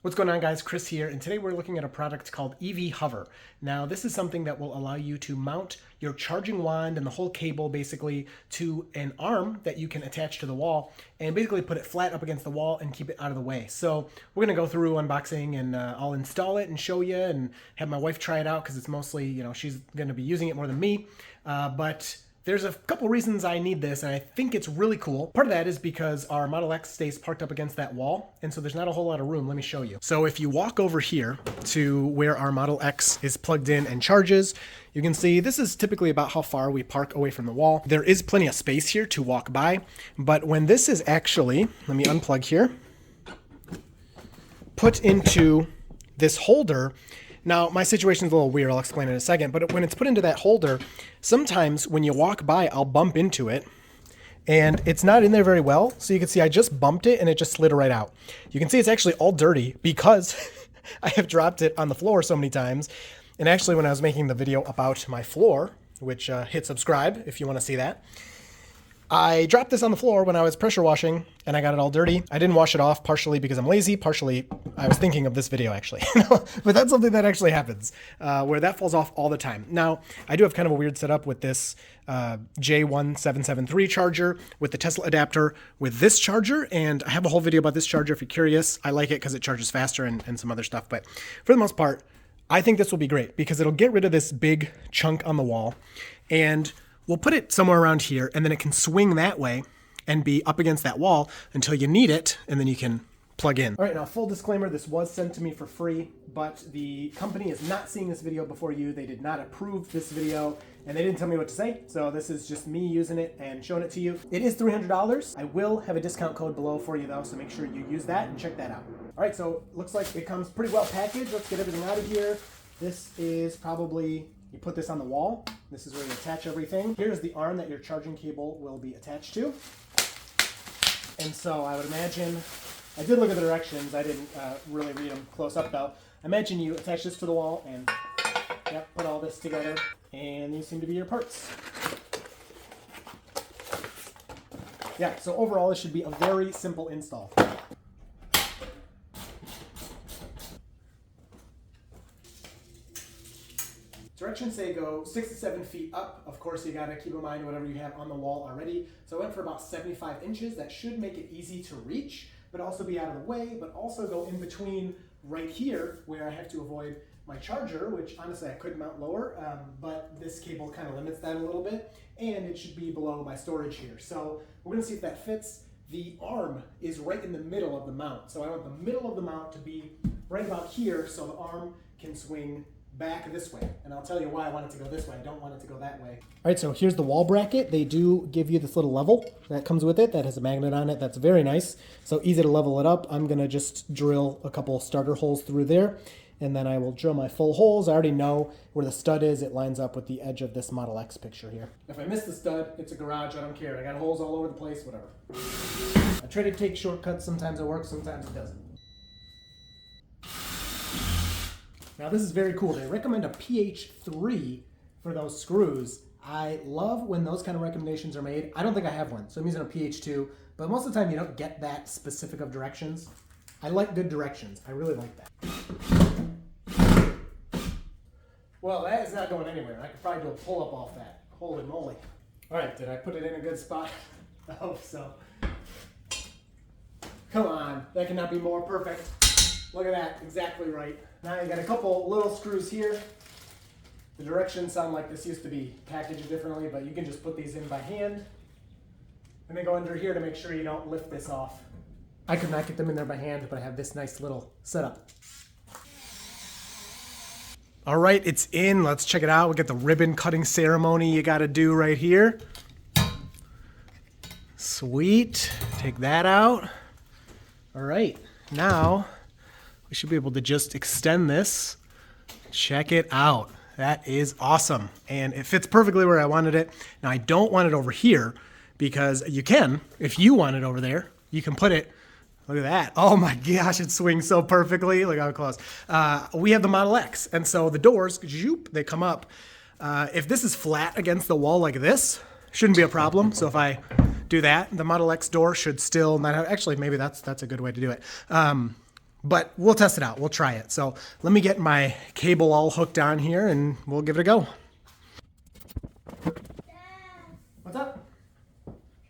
What's going on, guys? Chris here, and today we're looking at a product called EV Hover. Now, this is something that will allow you to mount your charging wand and the whole cable basically to an arm that you can attach to the wall and basically put it flat up against the wall and keep it out of the way. So we're going to go through unboxing and I'll install it and show you and have my wife try it out because it's mostly, she's going to be using it more than me. But there's a couple reasons I need this, and I think it's really cool. Part of that is because our Model X stays parked up against that wall, and so there's not a whole lot of room. Let me show you. So if you walk over here to where our Model X is plugged in and charges, you can see this is typically about how far we park away from the wall. There is plenty of space here to walk by, but when this is actually, let me unplug here, put into this holder. Now, my situation is a little weird. I'll explain in a second. But when it's put into that holder, sometimes when you walk by, I'll bump into it. And it's not in there very well. So you can see I just bumped it and it just slid right out. You can see it's actually all dirty because I have dropped it on the floor so many times. And actually, when I was making the video about my floor, which hit subscribe if you want to see that, I dropped this on the floor when I was pressure washing and I got it all dirty. I didn't wash it off, partially because I'm lazy, partially I was thinking of this video actually. But that's something that actually happens, where that falls off all the time. Now, I do have kind of a weird setup with this J1773 charger with the Tesla adapter with this charger, and I have a whole video about this charger if you're curious. I like it because it charges faster and some other stuff, but for the most part, I think this will be great because it'll get rid of this big chunk on the wall, and we'll put it somewhere around here, and then it can swing that way and be up against that wall until you need it, and then you can plug in. All right, now full disclaimer, this was sent to me for free, but the company is not seeing this video before you. They did not approve this video, and they didn't tell me what to say, so this is just me using it and showing it to you. It is $300. I will have a discount code below for you, though, so make sure you use that and check that out. All right, so looks like it comes pretty well packaged. Let's get everything out of here. This is probably... You put this on the wall. This is where you attach everything. Here's the arm that your charging cable will be attached to. And so I would imagine, I did look at the directions. I didn't really read them close up though. Imagine you attach this to the wall and put all this together, and these seem to be your parts. Yeah, so overall this should be a very simple install. Directions say go 6 to 7 feet up. Of course, you gotta keep in mind whatever you have on the wall already. So I went for about 75 inches. That should make it easy to reach, but also be out of the way, but also go in between right here where I have to avoid my charger, which honestly I could mount lower, but this cable kind of limits that a little bit, and it should be below my storage here. So we're gonna see if that fits. The arm is right in the middle of the mount. So I want the middle of the mount to be right about here so the arm can swing back this way, and I'll tell you why I want it to go this way. I don't want it to go that way. All right, so here's the wall bracket. They do give you this little level that comes with it that has a magnet on it. That's very nice, so easy to level it up. I'm gonna just drill a couple starter holes through there, and then I will drill my full holes. I already know where the stud is. It lines up with the edge of this Model X picture here. If I miss the stud, it's a garage. I don't care. I got holes all over the place, whatever. I try to take shortcuts. Sometimes it works, sometimes it doesn't. Now this is very cool. They recommend a pH 3 for those screws. I love when those kind of recommendations are made. I don't think I have one, so I'm using a pH 2, but most of the time you don't get that specific of directions. I like good directions. I really like that. Well, that is not going anywhere. I could probably do a pull-up off that. Holy moly. All right, did I put it in a good spot? I hope so. Come on, that cannot be more perfect. Look at that, exactly right. Now you got a couple little screws here. The directions sound like this used to be packaged differently, but you can just put these in by hand. And then go under here to make sure you don't lift this off. I could not get them in there by hand, but I have this nice little setup. All right, it's in. Let's check it out. We got the ribbon cutting ceremony you gotta do right here. Sweet, take that out. All right, now, we should be able to just extend this. Check it out. That is awesome. And it fits perfectly where I wanted it. Now I don't want it over here because you can, if you want it over there, you can put it, look at that. Oh my gosh, it swings so perfectly. Look how close. We have the Model X, and so the doors, they come up. If this is flat against the wall like this, shouldn't be a problem. So if I do that, the Model X door should still not have, actually maybe that's a good way to do it. but we'll test it out. We'll try it. So let me get my cable all hooked on here and we'll give it a go. Dad, What's up?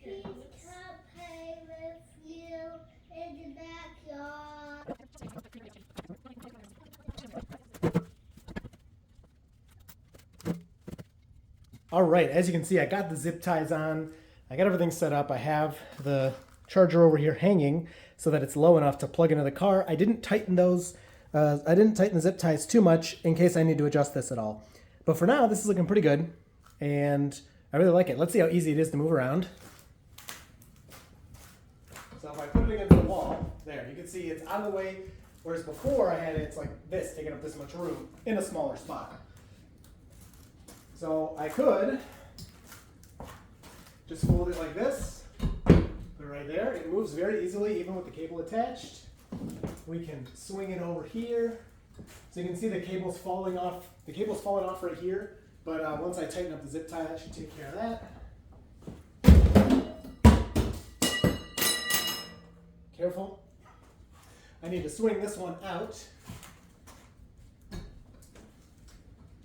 please come play with you in the backyard. All right, as you can see, I got the zip ties on. I got everything set up. I have the charger over here hanging so that it's low enough to plug into the car. I didn't tighten those. I didn't tighten the zip ties too much in case I need to adjust this at all. But for now, this is looking pretty good, and I really like it. Let's see how easy it is to move around. So if I put it against the wall, there, you can see it's out of the way, whereas before I had it's like this, taking up this much room in a smaller spot. So I could just fold it like this, put it right there. It moves very easily, even with the cable attached. We can swing it over here. So you can see the cable's falling off. The cable's falling off right here, but once I tighten up the zip tie, that should take care of that. Careful. I need to swing this one out.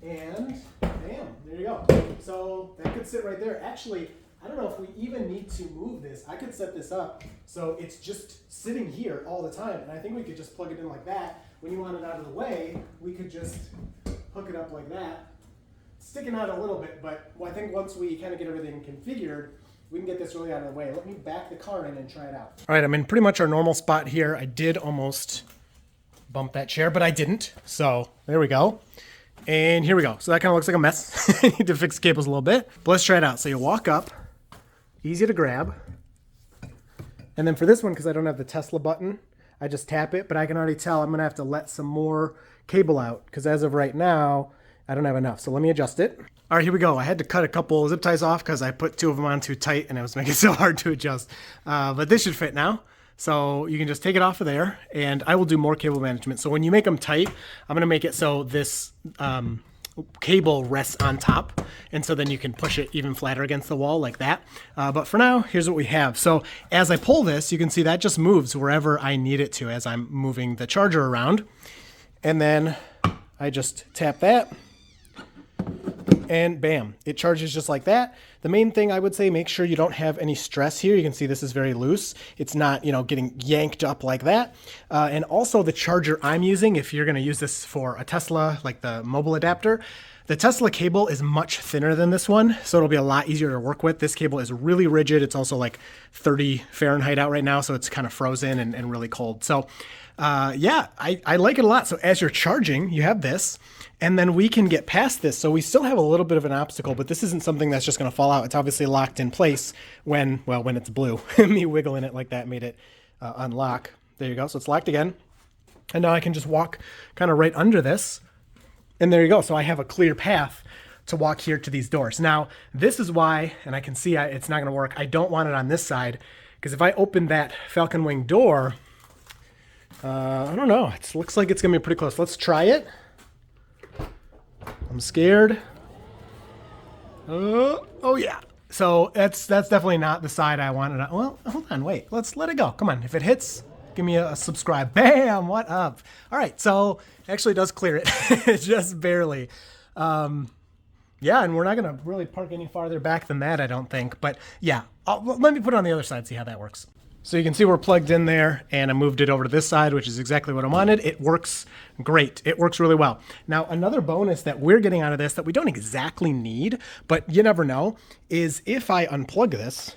And bam, there you go. So that could sit right there. Actually, I don't know if we even need to move this. I could set this up so it's just sitting here all the time. And I think we could just plug it in like that. When you want it out of the way, we could just hook it up like that. It's sticking out a little bit, but I think once we kind of get everything configured, we can get this really out of the way. Let me back the car in and try it out. All right, I'm in pretty much our normal spot here. I did almost bump that chair, but I didn't. So there we go. And here we go. So that kind of looks like a mess. I need to fix the cables a little bit. But let's try it out. So you walk up, easy to grab. And then for this one, because I don't have the Tesla button, I just tap it. But I can already tell I'm going to have to let some more cable out, because as of right now, I don't have enough. So let me adjust it. All right, here we go. I had to cut a couple zip ties off because I put two of them on too tight and it was making it so hard to adjust. But this should fit now. So you can just take it off of there, and I will do more cable management. So when you make them tight, I'm going to make it so this cable rests on top, and so then you can push it even flatter against the wall like that. But for now, here's what we have. So as I pull this, you can see that just moves wherever I need it to as I'm moving the charger around. And then I just tap that, and bam, it charges just like that. The main thing I would say, make sure you don't have any stress here. You can see this is very loose. It's not, getting yanked up like that. And also the charger I'm using, if you're going to use this for a Tesla, like the mobile adapter, the Tesla cable is much thinner than this one, so it'll be a lot easier to work with. This cable is really rigid. It's also like 30 Fahrenheit out right now, so it's kind of frozen and really cold. So yeah, I like it a lot. So as you're charging, you have this, and then we can get past this. So we still have a little bit of an obstacle, but this isn't something that's just going to fall out. It's obviously locked in place when it's blue. Me wiggling it like that made it unlock. There you go. So it's locked again. And now I can just walk kind of right under this. And there you go. So I have a clear path to walk here to these doors. Now, this is why, and I can see it's not going to work. I don't want it on this side, because if I open that Falcon Wing door, I don't know. It looks like it's going to be pretty close. Let's try it. I'm scared. Oh yeah. So that's definitely not the side I wanted. Well, hold on, wait. Let's let it go. Come on. If it hits, give me a subscribe. Bam! What up? All right. So it actually does clear it, just barely. Yeah, and we're not going to really park any farther back than that, I don't think. But yeah, let me put it on the other side, see how that works. So you can see we're plugged in there, and I moved it over to this side, which is exactly what I wanted. It works great. It works really well. Now, another bonus that we're getting out of this that we don't exactly need, but you never know, is if I unplug this,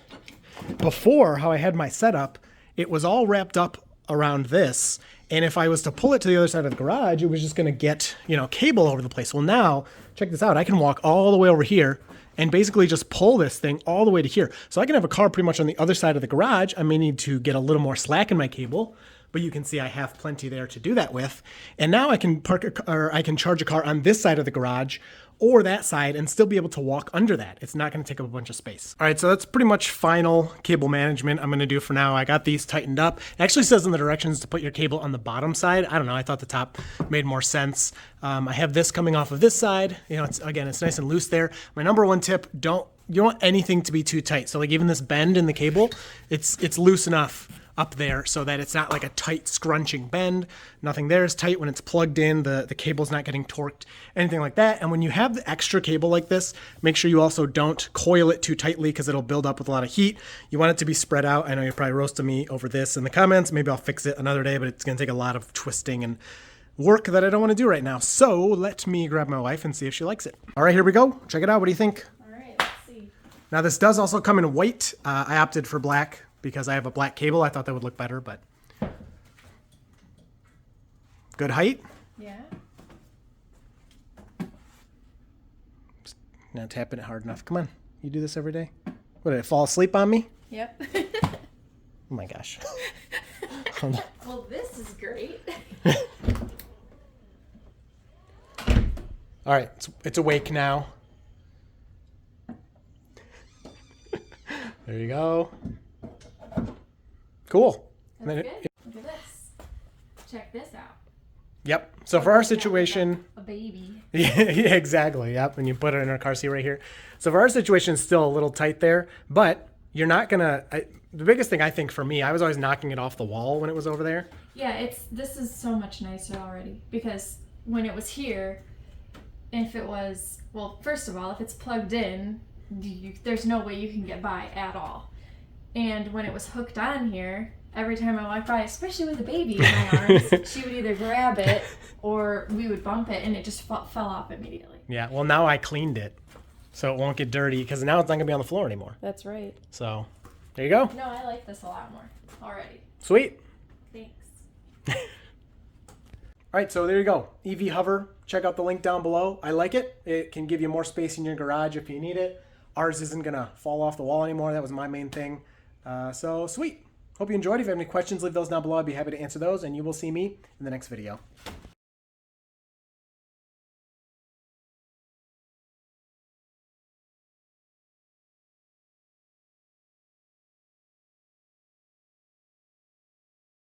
before how I had my setup, it was all wrapped up around this. And if I was to pull it to the other side of the garage, it was just going to get, cable over the place. Well, now, check this out. I can walk all the way over here and basically just pull this thing all the way to here. So I can have a car pretty much on the other side of the garage. I may need to get a little more slack in my cable, but you can see I have plenty there to do that with. And now I can I can charge a car on this side of the garage or that side and still be able to walk under that. It's not going to take up a bunch of space. All right, so that's pretty much final cable management I'm going to do for now. I got these tightened up. It actually says in the directions to put your cable on the bottom side. I don't know, I thought the top made more sense. I have this coming off of this side. It's nice and loose there. My number one tip, you don't want anything to be too tight. So like even this bend in the cable, it's loose enough up there so that it's not like a tight scrunching bend. Nothing there is tight when it's plugged in. The cable's not getting torqued, anything like that. And when you have the extra cable like this, make sure you also don't coil it too tightly because it'll build up with a lot of heat. You want it to be spread out. I know you're probably roasting me over this in the comments. Maybe I'll fix it another day, but it's going to take a lot of twisting and work that I don't want to do right now. So let me grab my wife and see if she likes it. All right, here we go. Check it out. What do you think? All right, let's see. Now this does also come in white. I opted for black because I have a black cable. I thought that would look better, but good height. Yeah. Just not tapping it hard enough. Come on, you do this every day. What, did it fall asleep on me? Yep. Oh my gosh. Well, this is great. All right, it's awake now. There you go. Cool. And That's then good. Look at this. Check this out. Yep. So for our situation, A baby. yeah, exactly. Yep. And you put it in our car seat right here. So for our situation, it's still a little tight there, but you're not gonna. The biggest thing I think for me, I was always knocking it off the wall when it was over there. Yeah, this is so much nicer already because when it was here, if it was, well, first of all, if it's plugged in, there's no way you can get by at all. And when it was hooked on here, every time I walked by, especially with a baby in my arms, she would either grab it or we would bump it and it just fell off immediately. Yeah. Well, now I cleaned it, so it won't get dirty because now it's not gonna be on the floor anymore. That's right. So there you go. No, I like this a lot more already. Sweet. Thanks. All right, so there you go. EV Hover. Check out the link down below. I like it. It can give you more space in your garage if you need it. Ours isn't gonna fall off the wall anymore. That was my main thing. So sweet. Hope you enjoyed. If you have any questions, leave those down below. I'd be happy to answer those, and you will see me in the next video.